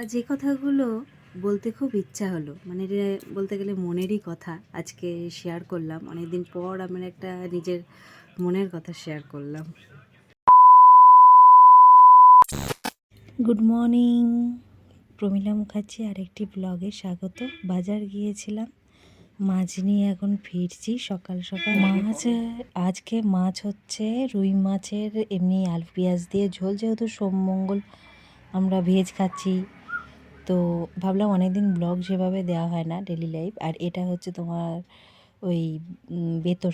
আর যে কথাগুলো বলতে খুব ইচ্ছা হলো, মানে এটা বলতে গেলে মনেরই কথা আজকে শেয়ার করলাম। অনেকদিন পর আমার একটা নিজের মনের কথা শেয়ার করলাম। গুড মর্নিং, প্রমীলা মুখার্জি আরেকটি ব্লগে স্বাগত। বাজার গিয়েছিলাম, মাছ নিয়ে এখন ফিরছি সকাল সকাল। আজকে মাছ হচ্ছে রুই মাছের এমনি আলু পেঁয়াজ দিয়ে ঝোল, যেহেতু সোম মঙ্গল আমরা ভেজ খাচ্ছি, তো ভাবলাম অনেকদিন ব্লগ সেভাবে দেওয়া হয় না, ডেলি লাইফ। আর এটা হচ্ছে তোমার ওই বেতো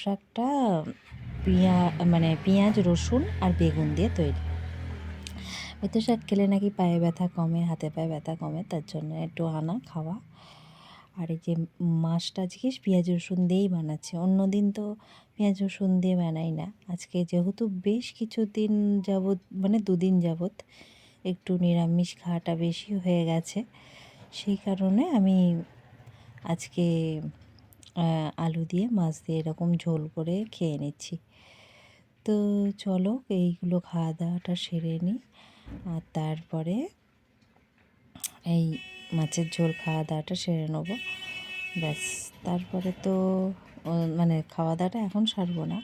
শাকটা মানে পেঁয়াজ রসুন আর বেগুন দিয়ে তৈরি। বেতো শাক খেলে নাকি পায়ে ব্যথা কমে, হাতে পায়ে ব্যথা কমে, তার জন্য একটু আনা খাওয়া। আর এই যে মাছটা আজকে পেঁয়াজ রসুন দিয়েই বানাচ্ছে, অন্য দিন তো পেঁয়াজ রসুন দিয়ে বানাই না। আজকে যেহেতু বেশ কিছুদিন যাবৎ, মানে দুদিন যাবৎ একটু নিরামিষ খাওয়াটা বেশি হয়ে গেছে, সেই কারণে আমি আজকে আলু দিয়ে মাছ দিয়ে এরকম ঝোল করে খেয়ে নিচ্ছি। তো চলো এইগুলো খাওয়া দাওয়াটা সেরে নিই, আর তারপরে এই মাছের ঝোল খাওয়া দাওয়াটা সেরে নেবো, ব্যাস। তারপরে তো মানে খাওয়া দাওয়াটা এখন সারবো না,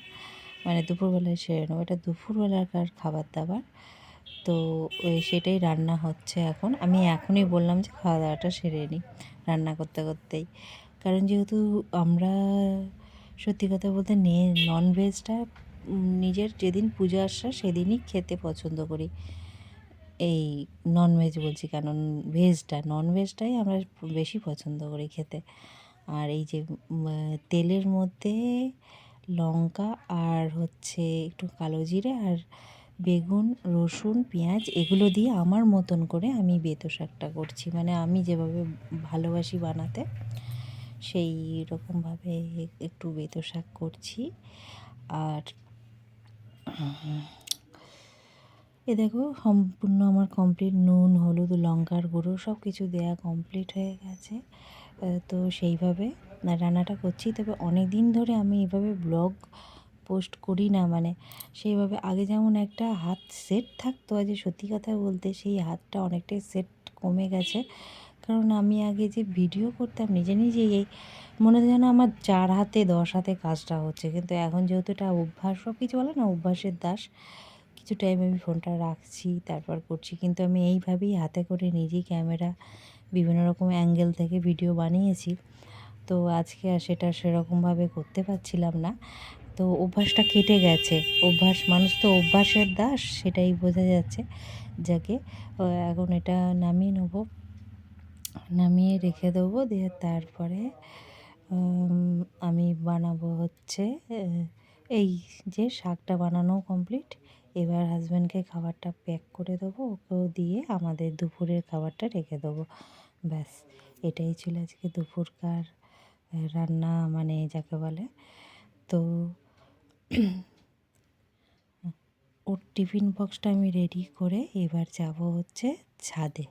মানে দুপুরবেলায় সেরে নেবো, এটা দুপুরবেলাকার খাবার দাবার। তো সেটাই রান্না হচ্ছে এখন। আমি এখনই বললাম যে খাওয়া দাওয়াটা সেরে নিই রান্না করতে করতেই, কারণ যেহেতু আমরা সত্যি কথা বলতে ননভেজটা নিজের যেদিন পূজা আসা সেদিনই খেতে পছন্দ করি। এই ননভেজ বলছি, কারণ ননভেজটাই আমরা বেশি পছন্দ করি খেতে। আর এই যে তেলের মধ্যে লঙ্কা আর হচ্ছে একটু কালো জিরে আর বেগুন রসুন পেঁয়াজ এগুলো দিয়ে আমার মতন করে আমি বেতো শাকটা করছি, মানে আমি যেভাবে ভালোবাসি বানাতে সেই রকমভাবে একটু বেতো শাক করছি। আর এ দেখো সম্পূর্ণ আমার কমপ্লিট, নুন হলুদ লঙ্কার গুঁড়ো সব কিছু দেওয়া কমপ্লিট হয়ে গেছে। তো সেইভাবে রান্নাটা করছি। তবে অনেক দিন ধরে আমি এভাবে ব্লগ পোস্ট করি না, মানে সেইভাবে আগে যেমন একটা হাত সেট থাকতো, আজ সত্যি কথা বলতে সেই হাতটা অনেকটাই সেট কমে গেছে। কারণ আমি আগে যে ভিডিও করতাম নিজে নিজেই, এই মনে হয় যেন আমার 4 হাতে 10 হাতে কাজটা হচ্ছে, কিন্তু এখন যেহেতু এটা অভ্যাস, সব কিছু বলে না অভ্যাসের দাস, কিছু টাইম আমি ফোনটা রাখছি তারপর করছি, কিন্তু আমি এইভাবেই হাতে করে নিজেই ক্যামেরা বিভিন্ন রকম অ্যাঙ্গেল থেকে ভিডিও বানিয়েছি। তো আজকে আর সেটা সেরকমভাবে করতে পারছিলাম না, তো অভ্যাসটা কেটে গেছে। মানুষ তো অভ্যাসের দাস, সেটাই বোঝা যাচ্ছে। যাকে এখন এটা নামিয়ে নেবো, নামিয়ে রেখে দেবো, দিয়ে তারপরে আমি বানাবো হচ্ছে এই যে শাকটা বানানো কমপ্লিট। এবার হাজব্যান্ডকে খাবারটা প্যাক করে দেবো, ওকেও দিয়ে আমাদের দুপুরের খাবারটা রেখে দেবো, ব্যাস। এটাই ছিল আজকে দুপুরকার রান্না, মানে যাকে বলে। তো ওর টিফিন বক্সটা আমি রেডি করে এবার যাব হচ্ছে ছাদে।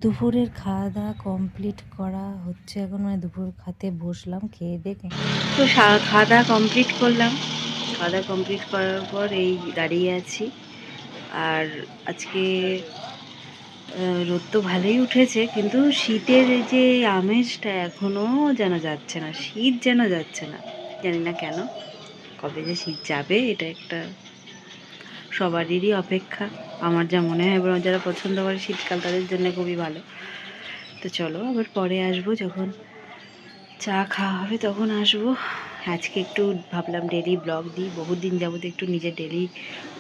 দুপুরের খাওয়া দাওয়া কমপ্লিট করা হচ্ছে এখন, মানে দুপুর খেতে বসলাম, খেয়ে দেখে তো খাওয়া দাওয়া কমপ্লিট করলাম। খাওয়া দাওয়া কমপ্লিট করার পর এই দাঁড়িয়ে আছি। আর আজকে রোদ তো ভালোই উঠেছে, কিন্তু শীতের যে আমেজটা এখনও যেন যাচ্ছে না, শীত যেন যাচ্ছে না, জানি না কেন, কবে যে শীত যাবে এটা একটা সবারই অপেক্ষা। আমার যা মনে হয়, যারা পছন্দ করে শীতকাল তাদের জন্য খুবই ভালো। তো চলো আবার পরে আসবো, যখন চা খাওয়া হবে তখন আসবো। আজকে একটু ভাবলাম ডেলি ব্লগ দিই, বহুদিন যাবত একটু নিজের ডেলি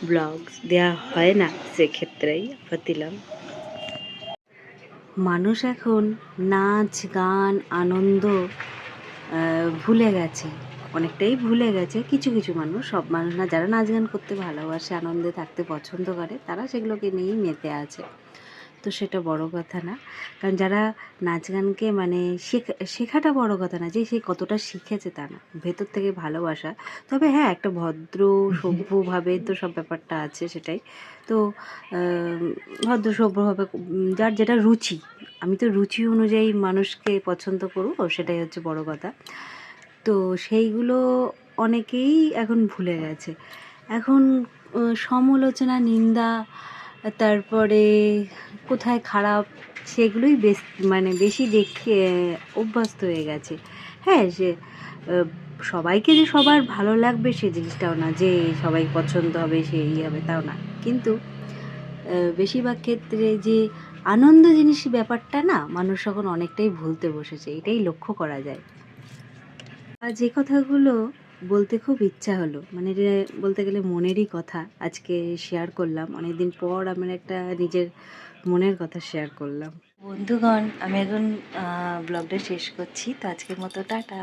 ব্লগ দেওয়া হয় না, সেক্ষেত্রেই আবার দিলাম। মানুষ এখন নাচ গান আনন্দ ভুলে গেছে, অনেকটাই ভুলে গেছে। কিছু কিছু মানুষ, সব মানুষ না, যারা নাচ গান করতে ভালোবাসে, আনন্দে থাকতে পছন্দ করে, তারা সেগুলোকে নিয়েই মেতে আছে। তো সেটা বড় কথা না, কারণ যারা নাচ গানকে মানে শেখাটা বড় কথা না, যে সে কতটা শিখেছে তা না, ভেতর থেকে ভালোবাসা। তবে হ্যাঁ, একটা ভদ্র সভ্যভাবে তো সব ব্যাপারটা আছে, সেটাই তো। ভদ্র সভ্যভাবে যার যেটা রুচি, আমি তো রুচি অনুযায়ী মানুষকে পছন্দ করবো, সেটাই হচ্ছে বড় কথা। তো সেইগুলো অনেকেই এখন ভুলে গেছে। এখন সমালোচনা, নিন্দা, তারপরে কোথায় খারাপ, সেগুলোই মানে বেশি দেখে অভ্যস্ত হয়ে গেছে। হ্যাঁ, সে সবাইকে যে সবার ভালো লাগবে সে জিনিসটাও না, যে সবাই পছন্দ হবে সেই হবে তাও না, কিন্তু বেশিরভাগ ক্ষেত্রে যে আনন্দ জিনিস ব্যাপারটা না, মানুষ এখন অনেকটাই ভুলতে বসেছে, এটাই লক্ষ্য করা যায়। আর যে কথাগুলো বলতে খুব ইচ্ছা হলো, মানে যে বলতে গেলে মনেরই কথা, আজকে শেয়ার করলাম। অনেকদিন পর আমার একটা নিজের মনের কথা শেয়ার করলাম। বন্ধুগণ, আমি এখন ব্লগটা শেষ করছি, তো আজকের মতো টাটা।